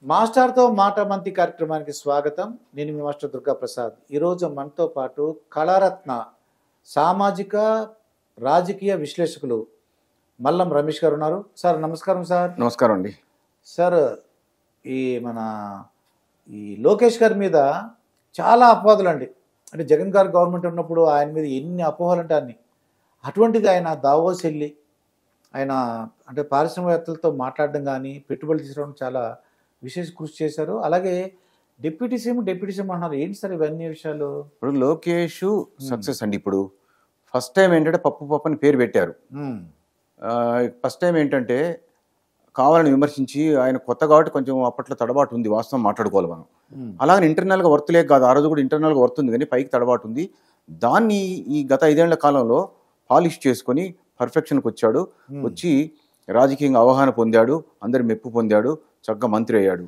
మాస్టర్తో మాట మంతి కార్యక్రమానికి స్వాగతం. నేను మీ మాస్టర్ దుర్గా ప్రసాద్. ఈరోజు మనతో పాటు కళారత్న సామాజిక రాజకీయ విశ్లేషకులు మల్లం రమేష్ గారు ఉన్నారు. సార్ నమస్కారం. సార్ నమస్కారం అండి. సార్ ఈ మన లోకేష్ గారి మీద చాలా అపవాదులు అండి. అంటే జగన్ గారు గవర్నమెంట్ ఉన్నప్పుడు ఆయన మీద ఎన్ని అపోహలు అంటే అన్ని. అటువంటిది ఆయన దావోస్ వెళ్ళి ఆయన అంటే పారిశ్రామికవేత్తలతో మాట్లాడడం కానీ పెట్టుబడులు తీసుకోవడం చాలా విశేష కృషి చేశారు. అలాగే డిప్యూటీ సీఎం అన్నారు. ఏంటి సార్ ఇవన్నీ విషయాలు? ఇప్పుడు లోకేష్ సక్సెస్ అండి. ఇప్పుడు ఫస్ట్ టైం ఏంటంటే పప్పు అని పేరు పెట్టారు. ఫస్ట్ టైం ఏంటంటే కావాలని విమర్శించి ఆయన కొత్త కాబట్టి కొంచెం అప్పట్లో తడబాటు ఉంది, వాస్తవం మాట్లాడుకోవాలి మనం. అలాగే ఇంటర్నల్గా వర్త్ లేక కాదు, ఆ రోజు కూడా ఇంటర్నల్గా వర్త్ ఉంది కానీ పైకి తడబాటు ఉంది. దాన్ని ఈ గత 5 ఏళ్ల కాలంలో పాలిష్ చేసుకొని పర్ఫెక్షన్కి వచ్చాడు. వచ్చి రాజకీయంగా అవగాహన పొందాడు, అందరి మెప్పు పొందాడు, చక్కగా మంత్రి అయ్యాడు.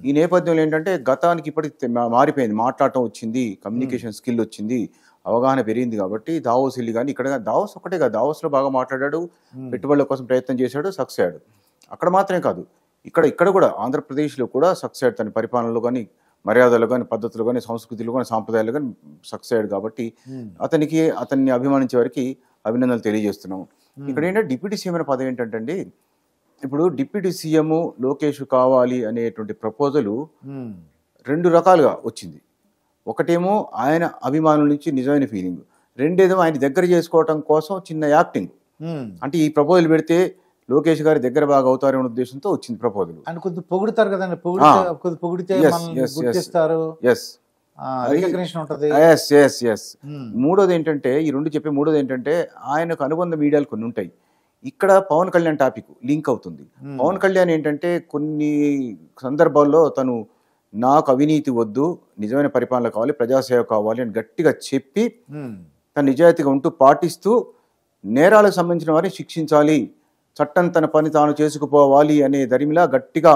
ఈ నేపథ్యంలో ఏంటంటే గతానికి ఇప్పటికి మారిపోయింది. మాట్లాడటం వచ్చింది, కమ్యూనికేషన్ స్కిల్ వచ్చింది, అవగాహన పెరిగింది. కాబట్టి దావోస్ వెళ్ళి కానీ ఇక్కడ దావోస్ ఒకటే కాదు, దావోస్లో బాగా మాట్లాడాడు, పెట్టుబడుల కోసం ప్రయత్నం చేశాడు, సక్సెస్ అయ్యాడు. అక్కడ మాత్రమే కాదు, ఇక్కడ కూడా ఆంధ్రప్రదేశ్లో కూడా సక్సెస్ అయ్యాడు. తన పరిపాలనలో కానీ, మర్యాదలు కానీ, పద్ధతులు కానీ, సంస్కృతిలో కానీ, సాంప్రదాయాలు కానీ సక్సెస్ అయ్యాడు. కాబట్టి అతన్ని అభిమానించే వారికి అభినందనలు తెలియజేస్తున్నాం. ఇక్కడ ఏంటంటే డిప్యూటీ సీఎం అనే పదవి ఏంటంటే అండి, ఇప్పుడు డిప్యూటీ సీఎం లోకేష్ కావాలి అనేటువంటి ప్రపోజలు 2 రకాలుగా వచ్చింది. ఒకటేమో ఆయన అభిమానుల నుంచి నిజమైన ఫీలింగ్, రెండేదేమో ఆయన దగ్గర చేసుకోవటం కోసం చిన్న యాక్టింగ్. అంటే ఈ ప్రపోజల్ పెడితే లోకేష్ గారి దగ్గర బాగా అవుతారనే ఉద్దేశంతో వచ్చింది ప్రపోజల్. అని కొద్ది పొగుడుతారు కదండి, పొగిడితే గుర్తిస్తారు, రికగ్నిషన్ ఉంటుంది. మూడోది ఏంటంటే, ఈ రెండు చెప్పే మూడోది ఏంటంటే ఆయనకు అనుబంధ మీడియాలు కొన్ని ఉంటాయి. ఇక్కడ పవన్ కళ్యాణ్ టాపిక్ లింక్ అవుతుంది. పవన్ కళ్యాణ్ ఏంటంటే కొన్ని సందర్భాల్లో తను నాకు అవినీతి వద్దు, నిజమైన పరిపాలన కావాలి, ప్రజాసేవ కావాలి అని గట్టిగా చెప్పి తను నిజాయితీగా ఉంటూ పాటిస్తూ నేరాలకు సంబంధించిన వారిని శిక్షించాలి, చట్టం తన పని తాను చేసుకుపోవాలి అనే దరిమిలా గట్టిగా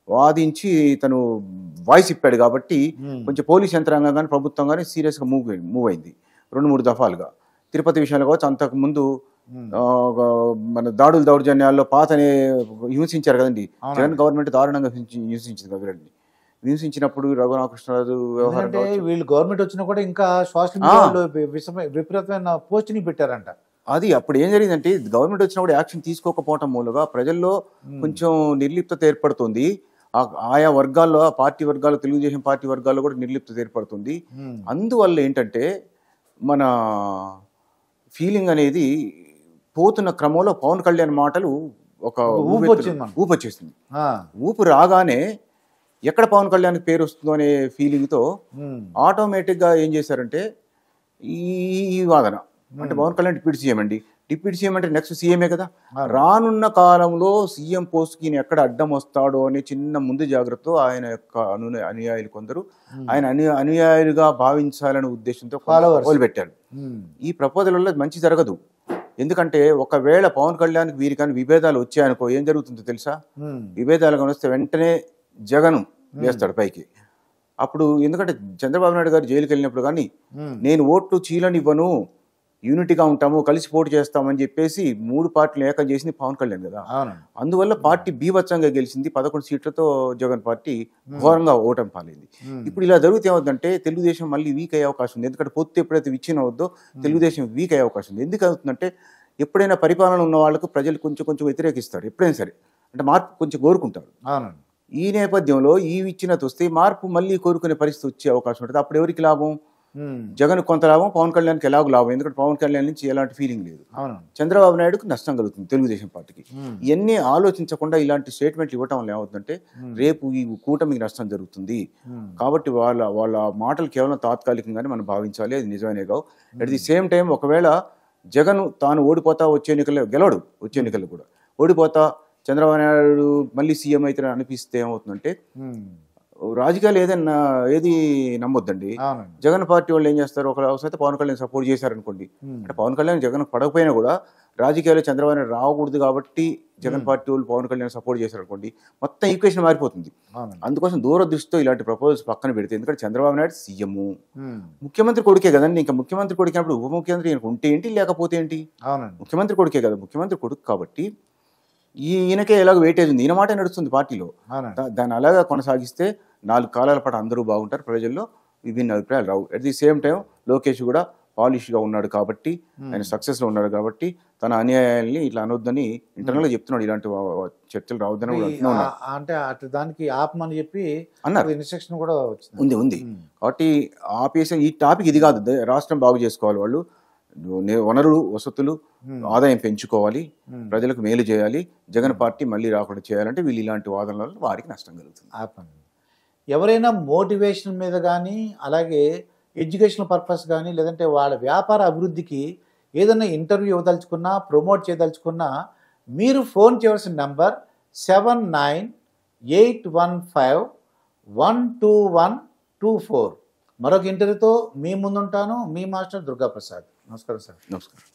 వాదించి తను వాయిస్ ఇప్పాడు. కాబట్టి కొంచెం పోలీస్ యంత్రాంగం కానీ ప్రభుత్వం కానీ సీరియస్గా మూవ్ అయింది 2-3 దఫాలుగా. తిరుపతి విషయాలు కావచ్చు, అంతకుముందు మన దౌర్జన్యాల్లో పాతనే హింసించారు కదండి. జగన్ గవర్నమెంట్ దారుణంగా హింసించింది కదండి. హింసించినప్పుడు రఘురామకృష్ణరాజు వ్యవహారం, వీళ్ళు గవర్నమెంట్ వచ్చినా కూడా ఇంకా సోషల్ మీడియాలో విపరీతమైన పోస్టింగ్ పెట్టారంట. అది అప్పుడు ఏం జరిగిందంటే గవర్నమెంట్ వచ్చినా కూడా యాక్షన్ తీసుకోకపోవటం మూలంగా ప్రజల్లో కొంచెం నిర్లిప్తత ఏర్పడుతుంది. ఆయా వర్గాల్లో, ఆ పార్టీ వర్గాల్లో, తెలుగుదేశం పార్టీ వర్గాల్లో కూడా నిర్లిప్తత ఏర్పడుతుంది. అందువల్ల ఏంటంటే మన ఫీలింగ్ అనేది పోతున్న క్రమంలో పవన్ కళ్యాణ్ మాటలు ఒక ఊపు వచ్చేసింది. ఊపు రాగానే ఎక్కడ పవన్ కళ్యాణ్ పేరు వస్తుందో అనే ఫీలింగ్తో ఆటోమేటిక్గా ఏం చేశారంటే ఈ వాదన అంటే పవన్ కళ్యాణ్ డిప్యూటీ సీఎం అండి, డిప్యూటీ సీఎం అంటే నెక్స్ట్ సీఎంఏ కదా, రానున్న కాలంలో సీఎం పోస్ట్కి ఎక్కడ అడ్డం వస్తాడో అనే చిన్న ముందు జాగ్రత్తతో ఆయన యొక్క అనుయాయులు కొందరు ఆయన అనుయాయులుగా భావించాలనే ఉద్దేశంతో మొదలుపెట్టారు. ఈ ప్రపోజల్ వల్ల మంచి జరగదు. ఎందుకంటే ఒకవేళ పవన్ కళ్యాణ్కి వీరి కానీ విభేదాలు వచ్చాయనుకో ఏం జరుగుతుందో తెలుసా? విభేదాలు కానీ వస్తే వెంటనే జగన్ వేస్తాడు పైకి. అప్పుడు ఎందుకంటే చంద్రబాబు నాయుడు గారు జైలుకి వెళ్ళినప్పుడు కానీ నేను ఓట్లు చీలనివ్వను, యూనిటీగా ఉంటాము, కలిసి పోటీ చేస్తామని చెప్పేసి 3 పార్టీలు ఏకం చేసింది పవన్ కళ్యాణ్ కదా. అందువల్ల పార్టీ బీభత్సంగా గెలిచింది. 11 సీట్లతో జగన్ పార్టీ ఘోరంగా ఓటమి పాలైంది. ఇప్పుడు ఇలా జరిగితే ఏమవుతుందంటే తెలుగుదేశం మళ్ళీ వీక్ అయ్యే అవకాశం ఉంది. ఎందుకంటే పొత్తు ఎప్పుడైతే విచ్ఛిన్నం అవుద్దో తెలుగుదేశం వీక్ అయ్యే అవకాశం ఉంది. ఎందుకు అవుతుందంటే ఎప్పుడైనా పరిపాలన ఉన్న వాళ్ళకు ప్రజలు కొంచెం వ్యతిరేకిస్తారు, ఎప్పుడైనా సరే, అంటే మార్పు కొంచెం కోరుకుంటారు. ఈ నేపథ్యంలో ఈ విచ్ఛిన్నత వస్తే మార్పు మళ్ళీ కోరుకునే పరిస్థితి వచ్చే అవకాశం ఉంటుంది. అప్పుడు ఎవరికి లాభం? జగన్ కొంత లాభం, పవన్ కళ్యాణ్కి ఎలాగో లాభం. ఎందుకంటే పవన్ కళ్యాణ్ నుంచి ఎలాంటి ఫీలింగ్ లేదు. చంద్రబాబు నాయుడుకి నష్టం కలుగుతుంది తెలుగుదేశం పార్టీకి. ఇవన్నీ ఆలోచించకుండా ఇలాంటి స్టేట్మెంట్లు ఇవ్వటం వల్ల ఏమవుతుందంటే రేపు ఈ కూటమికి నష్టం జరుగుతుంది. కాబట్టి వాళ్ళ మాటలు కేవలం తాత్కాలికంగానే మనం భావించాలి, అది నిజమనే కావు. అట్ ది సేమ్ టైం ఒకవేళ జగన్ తాను ఓడిపోతా వచ్చే ఎన్నికల్లో గెలవడు, వచ్చే ఎన్నికల్లో కూడా ఓడిపోతా చంద్రబాబు నాయుడు మళ్ళీ సీఎం అయితే అనిపిస్తే ఏమవుతుందంటే రాజకీయాలు ఏది నమ్మొద్దండి. జగన్ పార్టీ వాళ్ళు ఏం చేస్తారు, ఒక అవసరం పవన్ కళ్యాణ్ సపోర్ట్ చేశారనుకోండి, అంటే పవన్ కళ్యాణ్ జగన్ పడకపోయినా కూడా రాజకీయాలు చంద్రబాబు నాయుడు రాకూడదు కాబట్టి జగన్ పార్టీ వాళ్ళు పవన్ కళ్యాణ్ సపోర్ట్ చేశారనుకోండి, మొత్తం ఈక్వేషన్ మారిపోతుంది. అందుకోసం దూరదృష్టితో ఇలాంటి ప్రపోజల్స్ పక్కన పెడితే, ఎందుకంటే చంద్రబాబు నాయుడు సీఎం, ముఖ్యమంత్రి కొడుకే కదండి. ఇంకా ముఖ్యమంత్రి కొడుకున్నప్పుడు ఉప ముఖ్యమంత్రి ఉంటే ఏంటి లేకపోతే ఏంటి? ముఖ్యమంత్రి కొడుకే కదా, ముఖ్యమంత్రి కొడుకు. కాబట్టి ఈయనకే ఎలాగో వెయిటేజ్ ఉంది, ఈయన మాట నడుస్తుంది పార్టీలో. అవునండి. దాన్ని అలాగా కొనసాగిస్తే 4 కాలాల పాటు అందరూ బాగుంటారు, ప్రజల్లో విభిన్న అభిప్రాయాలు రావు. At the same time Lokesh కూడా పాలిష్గా ఉన్నాడు కాబట్టి, ఆయన సక్సెస్లో ఉన్నాడు కాబట్టి తన అన్యాయాల్ని ఇట్లా అనొద్దని ఇంటర్నల్గా చెప్తున్నాడు. ఇలాంటి చర్చలు రావద్దని కూడా అంటున్నాడు. అంటే అటు దానికి ఆపమని చెప్పి అన్నారు. ఇన్స్ట్రక్షన్ కూడా వచ్చింది. ఉంది. కాబట్టి ఆపేసి ఈ టాపిక్ ఇది కాదు, రాష్ట్రం బాగు చేసుకోవాలి, వాళ్ళు వనరులు వసతులు ఆదాయం పెంచుకోవాలి, ప్రజలకు మేలు చేయాలి, జగన్ పార్టీ మళ్ళీ రాకుండా చేయాలంటే వీళ్ళు ఇలాంటి వాదనల వల్ల వారికి నష్టం కలుగుతుంది. ఆపండి. ఎవరైనా మోటివేషన్ మీద కానీ, అలాగే ఎడ్యుకేషనల్ పర్పస్ కానీ, లేదంటే వాళ్ళ వ్యాపార అభివృద్ధికి ఏదైనా ఇంటర్వ్యూ ఇవ్వదలుచుకున్నా, ప్రమోట్ చేయదలుచుకున్నా, మీరు ఫోన్ చేయవలసిన నంబర్ 7981512124. మరొక ఇంటర్వ్యూతో మీ ముందుంటాను, మీ మాస్టర్ దుర్గాప్రసాద్. నమస్కారం సార్. నమస్కారం.